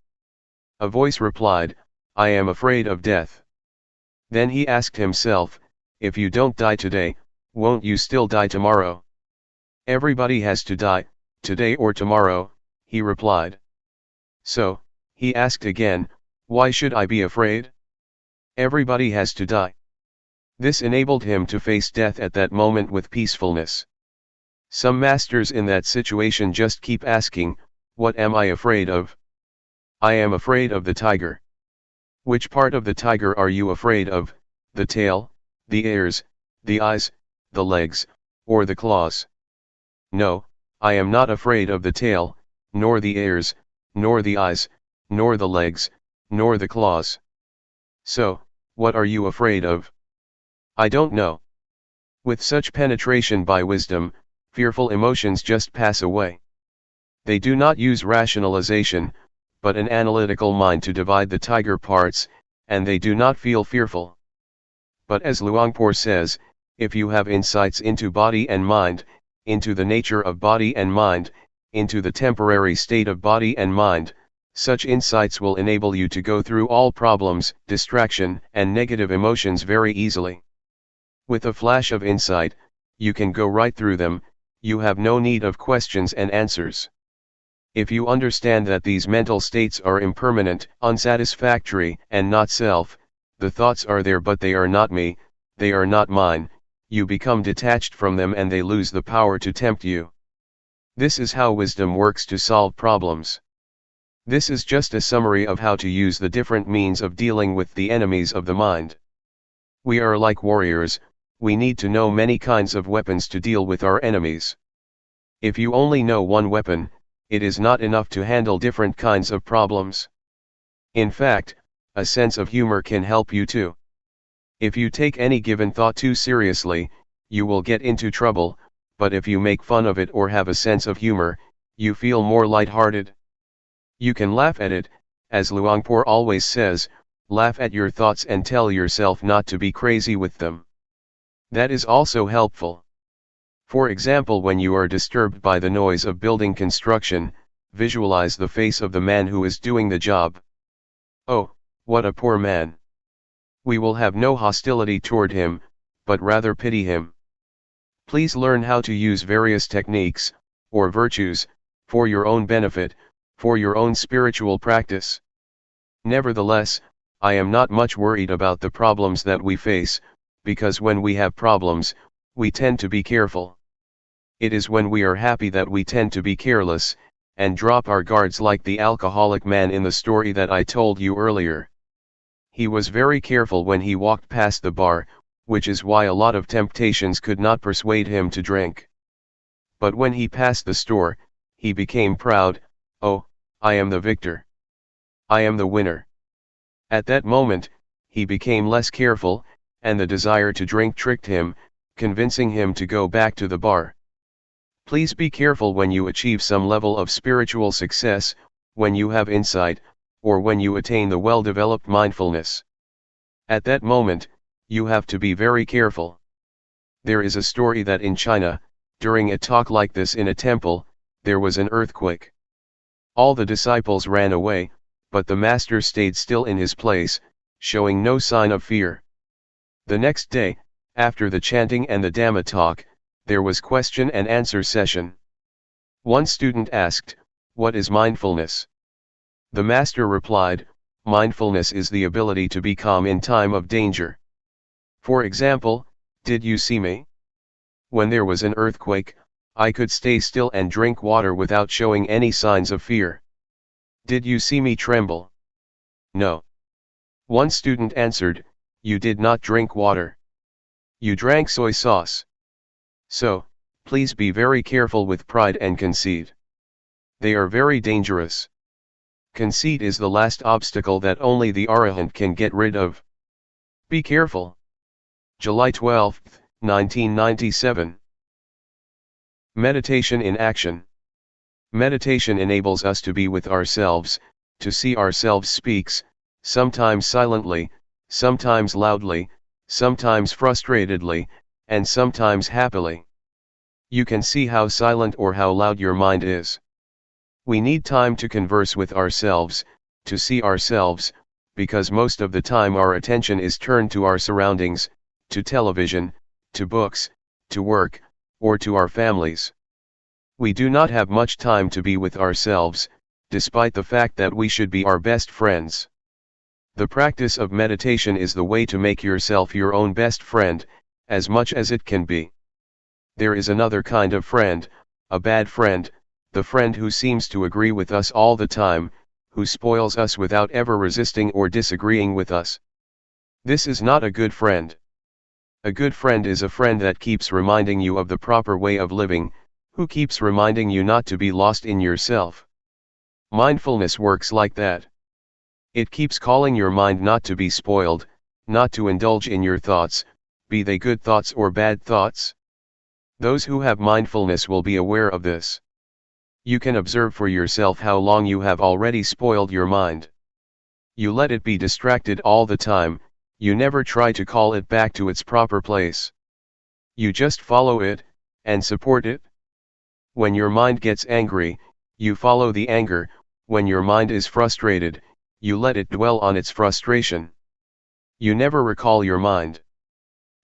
[SPEAKER 1] A voice replied, "I am afraid of death." Then he asked himself, "If you don't die today, won't you still die tomorrow?" "Everybody has to die, today or tomorrow," he replied. So, he asked again, "Why should I be afraid? Everybody has to die." This enabled him to face death at that moment with peacefulness. Some masters in that situation just keep asking, "What am I afraid of?" "I am afraid of the tiger." "Which part of the tiger are you afraid of, the tail, the ears, the eyes, the legs, or the claws?" "No, I am not afraid of the tail, nor the ears, nor the eyes, nor the legs, nor the claws." "So, what are you afraid of?" "I don't know." With such penetration by wisdom, fearful emotions just pass away. They do not use rationalization, but an analytical mind to divide the tiger parts, and they do not feel fearful. But as Luangpor says, if you have insights into body and mind, into the nature of body and mind, into the temporary state of body and mind, such insights will enable you to go through all problems, distraction, and negative emotions very easily. With a flash of insight, you can go right through them, you have no need of questions and answers. If you understand that these mental states are impermanent, unsatisfactory, and not self, the thoughts are there but they are not me, they are not mine, you become detached from them and they lose the power to tempt you. This is how wisdom works to solve problems. This is just a summary of how to use the different means of dealing with the enemies of the mind. We are like warriors, we need to know many kinds of weapons to deal with our enemies. If you only know one weapon, it is not enough to handle different kinds of problems. In fact, a sense of humor can help you too. If you take any given thought too seriously, you will get into trouble, but if you make fun of it or have a sense of humor, you feel more light-hearted. You can laugh at it, as Luangpor always says, laugh at your thoughts and tell yourself not to be crazy with them. That is also helpful. For example, when you are disturbed by the noise of building construction, visualize the face of the man who is doing the job. Oh, what a poor man! We will have no hostility toward him, but rather pity him. Please learn how to use various techniques, or virtues, for your own benefit, for your own spiritual practice. Nevertheless, I am not much worried about the problems that we face, because when we have problems, we tend to be careful. It is when we are happy that we tend to be careless, and drop our guards like the alcoholic man in the story that I told you earlier. He was very careful when he walked past the bar, which is why a lot of temptations could not persuade him to drink. But when he passed the store, he became proud. Oh, I am the victor. I am the winner. At that moment, he became less careful, and the desire to drink tricked him, convincing him to go back to the bar. Please be careful when you achieve some level of spiritual success, when you have insight, or when you attain the well-developed mindfulness. At that moment, you have to be very careful. There is a story that in China, during a talk like this in a temple, there was an earthquake. All the disciples ran away, but the master stayed still in his place, showing no sign of fear. The next day, after the chanting and the Dhamma talk, there was question and answer session. One student asked, "What is mindfulness?" The master replied, "Mindfulness is the ability to be calm in time of danger. For example, did you see me? When there was an earthquake, I could stay still and drink water without showing any signs of fear. Did you see me tremble? No." One student answered, "You did not drink water. You drank soy sauce. So, please be very careful with pride and conceit. They are very dangerous. Conceit is the last obstacle that only the Arahant can get rid of. Be careful." July 12, 1997. Meditation in action. Meditation enables us to be with ourselves, to see ourselves speaks, sometimes silently, sometimes loudly, sometimes frustratedly, and sometimes happily. You can see how silent or how loud your mind is. We need time to converse with ourselves, to see ourselves, because most of the time our attention is turned to our surroundings, to television, to books, to work, or to our families. We do not have much time to be with ourselves, despite the fact that we should be our best friends. The practice of meditation is the way to make yourself your own best friend, as much as it can be. There is another kind of friend, a bad friend, the friend who seems to agree with us all the time, who spoils us without ever resisting or disagreeing with us. This is not a good friend. A good friend is a friend that keeps reminding you of the proper way of living, who keeps reminding you not to be lost in yourself. Mindfulness works like that. It keeps calling your mind not to be spoiled, not to indulge in your thoughts, be they good thoughts or bad thoughts. Those who have mindfulness will be aware of this. You can observe for yourself how long you have already spoiled your mind. You let it be distracted all the time, you never try to call it back to its proper place. You just follow it, and support it. When your mind gets angry, you follow the anger. When your mind is frustrated, you let it dwell on its frustration. You never recall your mind.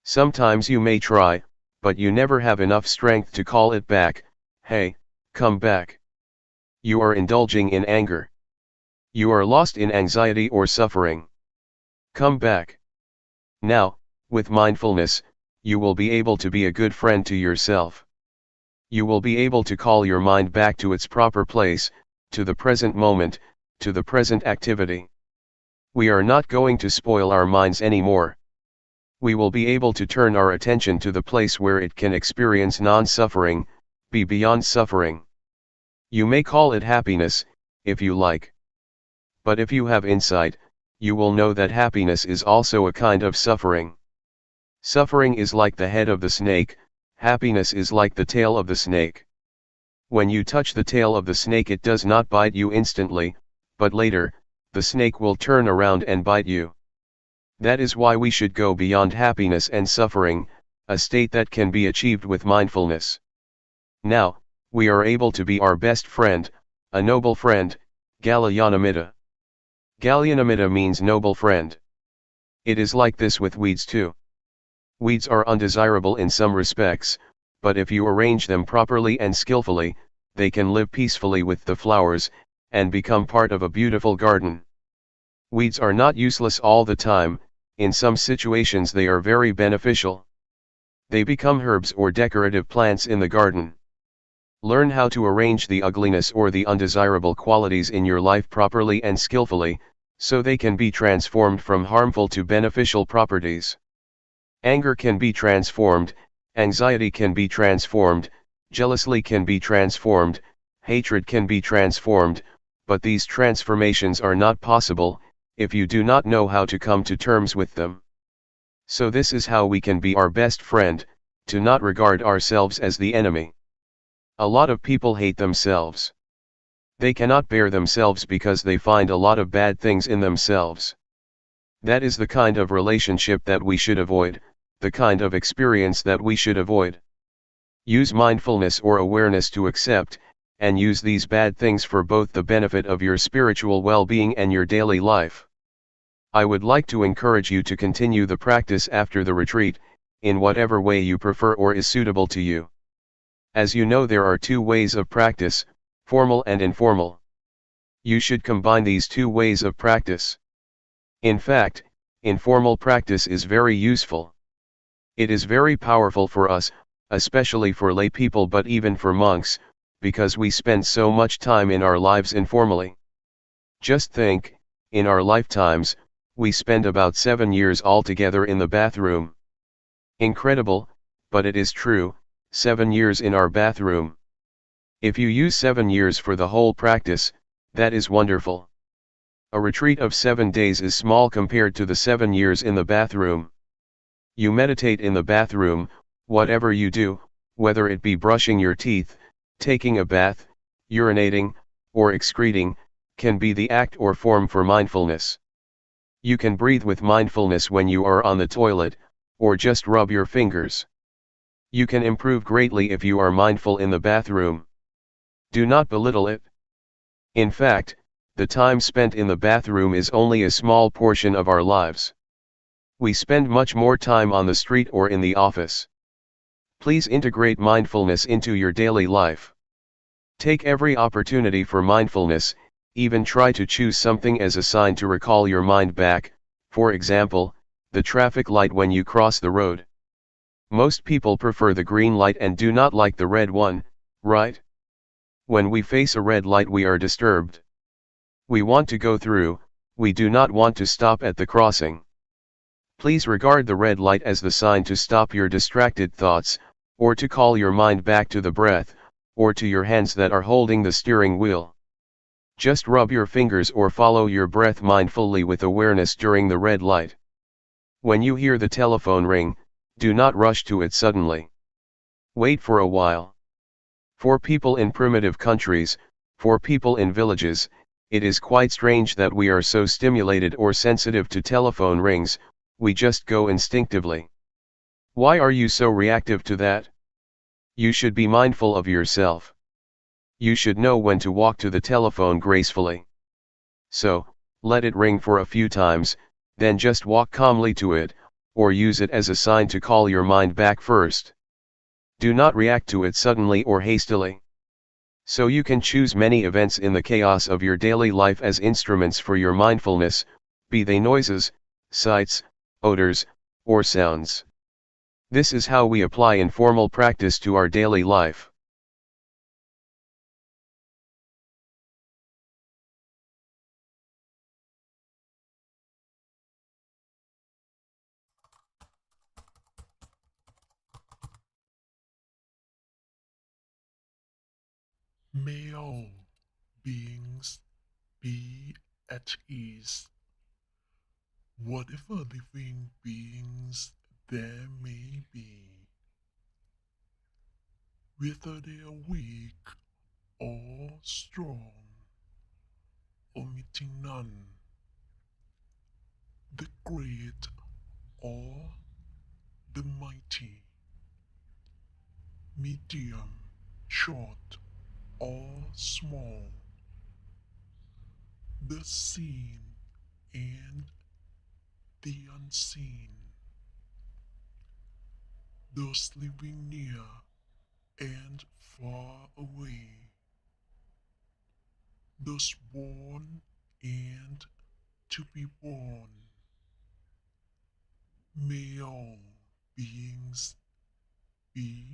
[SPEAKER 1] Sometimes you may try, but you never have enough strength to call it back. Hey, come back. You are indulging in anger. You are lost in anxiety or suffering. Come back. Now, with mindfulness, you will be able to be a good friend to yourself. You will be able to call your mind back to its proper place, to the present moment, to the present activity. We are not going to spoil our minds anymore. We will be able to turn our attention to the place where it can experience non-suffering, be beyond suffering. You may call it happiness, if you like. But if you have insight, you will know that happiness is also a kind of suffering. Suffering is like the head of the snake, happiness is like the tail of the snake. When you touch the tail of the snake, it does not bite you instantly, but later, the snake will turn around and bite you. That is why we should go beyond happiness and suffering, a state that can be achieved with mindfulness. Now, we are able to be our best friend, a noble friend, Galyanamitta. Galyanamitta means noble friend. It is like this with weeds too. Weeds are undesirable in some respects, but if you arrange them properly and skillfully, they can live peacefully with the flowers, and become part of a beautiful garden. Weeds are not useless all the time, in some situations they are very beneficial. They become herbs or decorative plants in the garden. Learn how to arrange the ugliness or the undesirable qualities in your life properly and skillfully, so they can be transformed from harmful to beneficial properties. Anger can be transformed, anxiety can be transformed, jealousy can be transformed, hatred can be transformed, but these transformations are not possible, if you do not know how to come to terms with them. So this is how we can be our best friend, to not regard ourselves as the enemy. A lot of people hate themselves. They cannot bear themselves because they find a lot of bad things in themselves. That is the kind of relationship that we should avoid, the kind of experience that we should avoid. Use mindfulness or awareness to accept, and use these bad things for both the benefit of your spiritual well-being and your daily life. I would like to encourage you to continue the practice after the retreat, in whatever way you prefer or is suitable to you. As you know, there are two ways of practice, formal and informal. You should combine these two ways of practice. In fact, informal practice is very useful. It is very powerful for us, especially for lay people, but even for monks, because we spend so much time in our lives informally. Just think, in our lifetimes, we spend about 7 years altogether in the bathroom. Incredible, but it is true, 7 years in our bathroom. If you use 7 years for the whole practice, that is wonderful. A retreat of 7 days is small compared to the 7 years in the bathroom. You meditate in the bathroom, whatever you do, whether it be brushing your teeth, taking a bath, urinating, or excreting, can be the act or form for mindfulness. You can breathe with mindfulness when you are on the toilet, or just rub your fingers. You can improve greatly if you are mindful in the bathroom. Do not belittle it. In fact, the time spent in the bathroom is only a small portion of our lives. We spend much more time on the street or in the office. Please integrate mindfulness into your daily life. Take every opportunity for mindfulness, even try to choose something as a sign to recall your mind back, for example, the traffic light when you cross the road. Most people prefer the green light and do not like the red one, right? When we face a red light, we are disturbed. We want to go through, we do not want to stop at the crossing. Please regard the red light as the sign to stop your distracted thoughts, or to call your mind back to the breath, or to your hands that are holding the steering wheel. Just rub your fingers or follow your breath mindfully with awareness during the red light. When you hear the telephone ring, do not rush to it suddenly. Wait for a while. For people in primitive countries, for people in villages, it is quite strange that we are so stimulated or sensitive to telephone rings, we just go instinctively. Why are you so reactive to that? You should be mindful of yourself. You should know when to walk to the telephone gracefully. So, let it ring for a few times, then just walk calmly to it, or use it as a sign to call your mind back first. Do not react to it suddenly or hastily. So you can choose many events in the chaos of your daily life as instruments for your mindfulness, be they noises, sights, odors, or sounds. This is how we apply informal practice to our daily life.
[SPEAKER 2] May all beings be at ease, whatever living beings there may be, whether they are weak or strong, omitting none, the great or the mighty, medium, short or small, the seen and the unseen, those living near and far away, those born and to be born. May all beings be